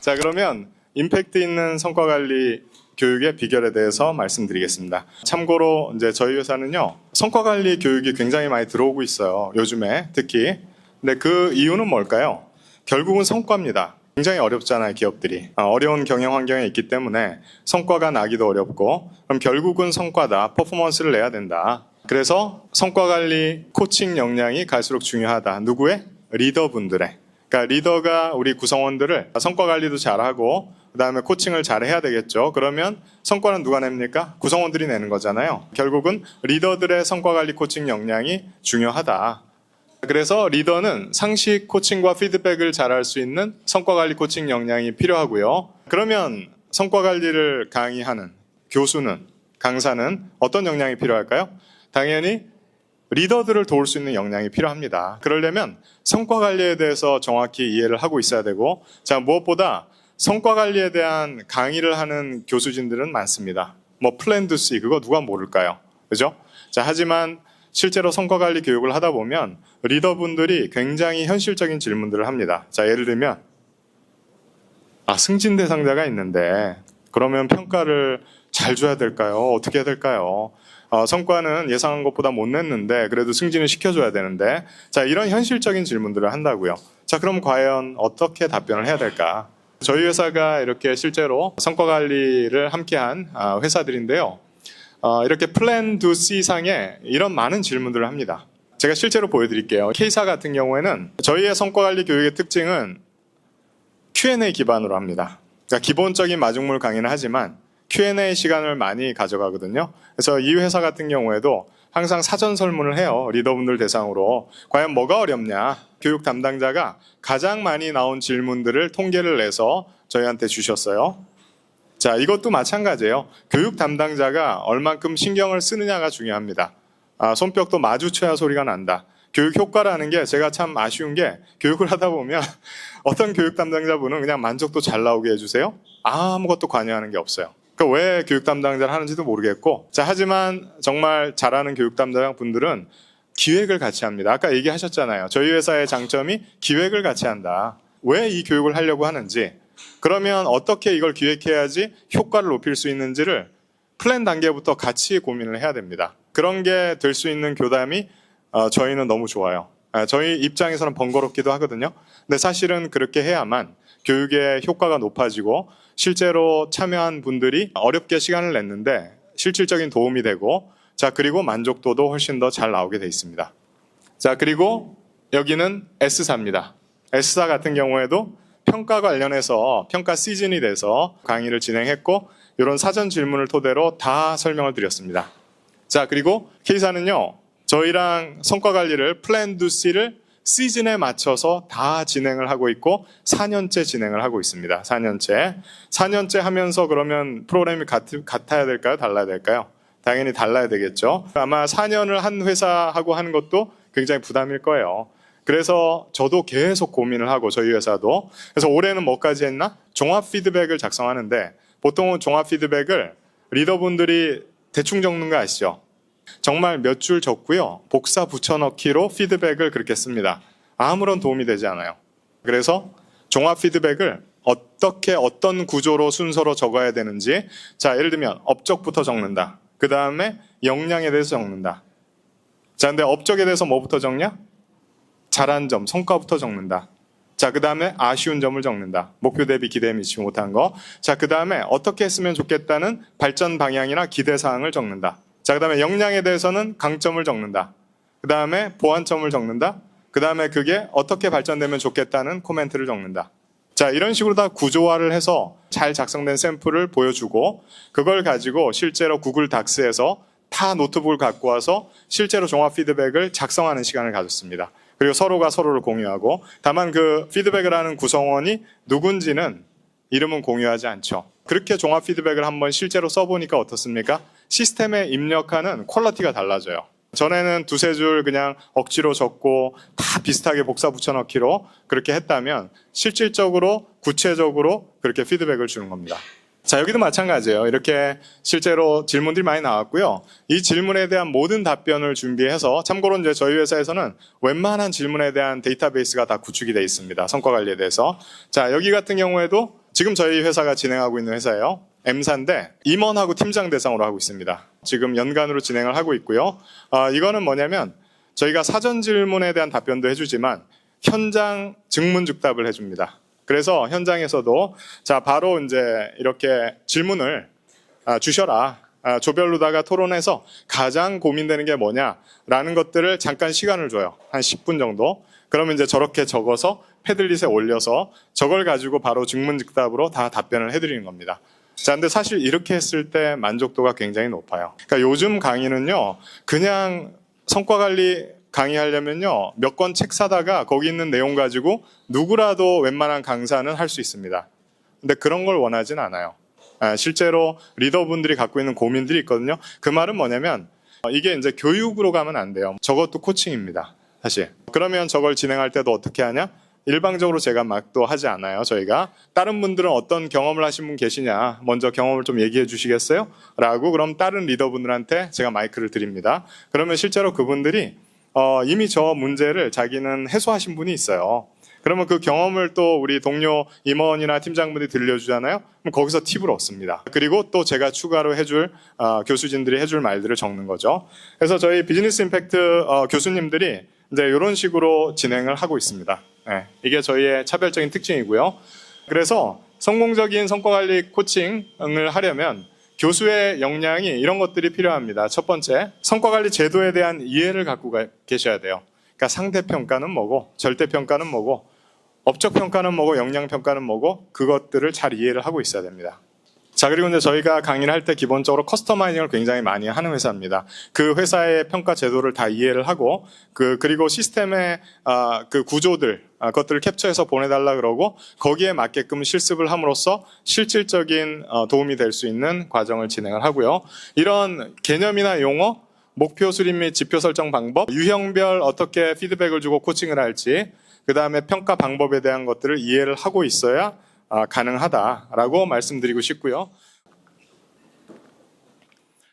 자, 그러면 임팩트 있는 성과 관리 교육의 비결에 대해서 말씀드리겠습니다. 참고로 이제 저희 회사는요, 성과 관리 교육이 굉장히 많이 들어오고 있어요. 요즘에 특히. 근데 그 이유는 뭘까요? 결국은 성과입니다. 굉장히 어렵잖아요, 기업들이. 어려운 경영 환경에 있기 때문에 성과가 나기도 어렵고, 그럼 결국은 성과다. 퍼포먼스를 내야 된다. 그래서 성과 관리 코칭 역량이 갈수록 중요하다. 누구의? 리더분들의. 그러니까 리더가 우리 구성원들을 성과 관리도 잘하고 그 다음에 코칭을 잘해야 되겠죠. 그러면 성과는 누가 냅니까? 구성원들이 내는 거잖아요. 결국은 리더들의 성과 관리 코칭 역량이 중요하다. 그래서 리더는 상식 코칭과 피드백을 잘할 수 있는 성과 관리 코칭 역량이 필요하고요. 그러면 성과 관리를 강의하는 교수는, 강사는 어떤 역량이 필요할까요? 당연히 리더들을 도울 수 있는 역량이 필요합니다. 그러려면 성과 관리에 대해서 정확히 이해를 하고 있어야 되고, 자, 무엇보다 성과 관리에 대한 강의를 하는 교수진들은 많습니다. 뭐 플랜 투 씨, 그거 누가 모를까요? 그죠? 자, 하지만 실제로 성과 관리 교육을 하다 보면 리더분들이 굉장히 현실적인 질문들을 합니다. 자, 예를 들면 승진 대상자가 있는데 그러면 평가를 잘 줘야 될까요? 어떻게 해야 될까요? 성과는 예상한 것보다 못 냈는데 그래도 승진을 시켜줘야 되는데, 자, 이런 현실적인 질문들을 한다고요. 자, 그럼 과연 어떻게 답변을 해야 될까? 저희 회사가 이렇게 실제로 성과 관리를 함께한 회사들인데요. 이렇게 플랜 투 C 상에 이런 많은 질문들을 합니다. 제가 실제로 보여드릴게요. K사 같은 경우에는 저희의 성과 관리 교육의 특징은 Q&A 기반으로 합니다. 그러니까 기본적인 마중물 강의는 하지만 Q&A 시간을 많이 가져가거든요. 그래서 이 회사 같은 경우에도 항상 사전 설문을 해요. 리더분들 대상으로. 과연 뭐가 어렵냐? 교육 담당자가 가장 많이 나온 질문들을 통계를 내서 저희한테 주셨어요. 자, 이것도 마찬가지예요. 교육 담당자가 얼만큼 신경을 쓰느냐가 중요합니다. 손뼉도 마주쳐야 소리가 난다. 교육 효과라는 게 제가 참 아쉬운 게, 교육을 하다 보면 어떤 교육 담당자분은 그냥 만족도 잘 나오게 해주세요. 아무것도 관여하는 게 없어요. 그러니까 왜 교육 담당자를 하는지도 모르겠고, 자, 하지만 정말 잘하는 교육 담당자분들은 기획을 같이 합니다. 아까 얘기하셨잖아요. 저희 회사의 장점이 기획을 같이 한다. 왜 이 교육을 하려고 하는지, 그러면 어떻게 이걸 기획해야지 효과를 높일 수 있는지를 플랜 단계부터 같이 고민을 해야 됩니다. 그런 게 될 수 있는 교담이 저희는 너무 좋아요. 저희 입장에서는 번거롭기도 하거든요. 근데 사실은 그렇게 해야만 교육의 효과가 높아지고 실제로 참여한 분들이 어렵게 시간을 냈는데 실질적인 도움이 되고, 자, 그리고 만족도도 훨씬 더 잘 나오게 돼 있습니다. 자, 그리고 여기는 S사입니다. S사 같은 경우에도 평가 관련해서 평가 시즌이 돼서 강의를 진행했고, 이런 사전 질문을 토대로 다 설명을 드렸습니다. 자, 그리고 K사는요, 저희랑 성과 관리를 플랜 투 C를 시즌에 맞춰서 다 진행을 하고 있고 4년째 진행을 하고 있습니다. 4년째 하면서 그러면 프로그램이 같아야 될까요? 달라야 될까요? 당연히 달라야 되겠죠. 아마 4년을 한 회사하고 하는 것도 굉장히 부담일 거예요. 그래서 저도 계속 고민을 하고, 저희 회사도. 그래서 올해는 뭐까지 했나? 종합 피드백을 작성하는데, 보통은 종합 피드백을 리더분들이 대충 적는 거 아시죠? 정말 몇 줄 적고요, 복사 붙여넣기로 피드백을 그렇게 씁니다. 아무런 도움이 되지 않아요. 그래서 종합 피드백을 어떻게, 어떤 구조로 순서로 적어야 되는지, 자, 예를 들면 업적부터 적는다. 그 다음에 역량에 대해서 적는다. 자, 근데 업적에 대해서 뭐부터 적냐? 잘한 점, 성과부터 적는다. 자, 그 다음에 아쉬운 점을 적는다. 목표 대비 기대에 미치지 못한 거. 자, 그 다음에 어떻게 했으면 좋겠다는 발전 방향이나 기대 사항을 적는다. 자, 그 다음에 역량에 대해서는 강점을 적는다. 그 다음에 보완점을 적는다. 그 다음에 그게 어떻게 발전되면 좋겠다는 코멘트를 적는다. 자, 이런 식으로 다 구조화를 해서 잘 작성된 샘플을 보여주고, 그걸 가지고 실제로 구글 닥스에서 다 노트북을 갖고 와서 실제로 종합 피드백을 작성하는 시간을 가졌습니다. 그리고 서로가 서로를 공유하고, 다만 그 피드백을 하는 구성원이 누군지는 이름은 공유하지 않죠. 그렇게 종합 피드백을 한번 실제로 써보니까 어떻습니까? 시스템에 입력하는 퀄리티가 달라져요. 전에는 두세 줄 그냥 억지로 적고 다 비슷하게 복사 붙여넣기로 그렇게 했다면 실질적으로 구체적으로 그렇게 피드백을 주는 겁니다. 자, 여기도 마찬가지예요. 이렇게 실제로 질문들이 많이 나왔고요. 이 질문에 대한 모든 답변을 준비해서, 참고로 이제 저희 회사에서는 웬만한 질문에 대한 데이터베이스가 다 구축이 되어 있습니다. 성과 관리에 대해서. 자, 여기 같은 경우에도 지금 저희 회사가 진행하고 있는 회사예요. M사인데 임원하고 팀장 대상으로 하고 있습니다. 지금 연간으로 진행을 하고 있고요. 이거는 뭐냐면 저희가 사전 질문에 대한 답변도 해주지만 현장 증문즉답을 해줍니다. 그래서 현장에서도 자 바로 이제 이렇게 질문을 주셔라. 조별로다가 토론해서 가장 고민되는 게 뭐냐라는 것들을 잠깐 시간을 줘요. 한 10분 정도. 그러면 이제 저렇게 적어서 패들릿에 올려서 저걸 가지고 바로 증문즉답으로 다 답변을 해드리는 겁니다. 자, 근데 사실 이렇게 했을 때 만족도가 굉장히 높아요. 그러니까 요즘 강의는요, 그냥 성과관리 강의하려면요, 몇 권 책 사다가 거기 있는 내용 가지고 누구라도 웬만한 강사는 할 수 있습니다. 근데 그런 걸 원하진 않아요. 실제로 리더분들이 갖고 있는 고민들이 있거든요. 그 말은 뭐냐면 이게 이제 교육으로 가면 안 돼요. 저것도 코칭입니다. 사실. 그러면 저걸 진행할 때도 어떻게 하냐? 일방적으로 제가 막 또 하지 않아요. 저희가 다른 분들은 어떤 경험을 하신 분 계시냐? 먼저 경험을 좀 얘기해 주시겠어요? 라고 그럼 다른 리더분들한테 제가 마이크를 드립니다. 그러면 실제로 그분들이 이미 저 문제를 자기는 해소하신 분이 있어요. 그러면 그 경험을 또 우리 동료 임원이나 팀장분들이 들려주잖아요. 그럼 거기서 팁을 얻습니다. 그리고 또 제가 추가로 해줄 교수진들이 해줄 말들을 적는 거죠. 그래서 저희 비즈니스 임팩트 교수님들이 이제 이런 식으로 진행을 하고 있습니다. 네, 이게 저희의 차별적인 특징이고요. 그래서 성공적인 성과관리 코칭을 하려면 교수의 역량이 이런 것들이 필요합니다. 첫 번째, 성과관리 제도에 대한 이해를 갖고 계셔야 돼요. 그러니까 상대평가는 뭐고, 절대평가는 뭐고, 업적평가는 뭐고, 역량평가는 뭐고, 그것들을 잘 이해를 하고 있어야 됩니다. 자, 그리고 이제 저희가 강의를 할 때 기본적으로 커스터마이징을 굉장히 많이 하는 회사입니다. 그 회사의 평가 제도를 다 이해를 하고, 그리고 시스템의 그 구조들, 그것들을 캡처해서 보내달라 그러고, 거기에 맞게끔 실습을 함으로써 실질적인 도움이 될 수 있는 과정을 진행을 하고요. 이런 개념이나 용어, 목표 수립 및 지표 설정 방법, 유형별 어떻게 피드백을 주고 코칭을 할지, 그 다음에 평가 방법에 대한 것들을 이해를 하고 있어야 가능하다라고 말씀드리고 싶고요.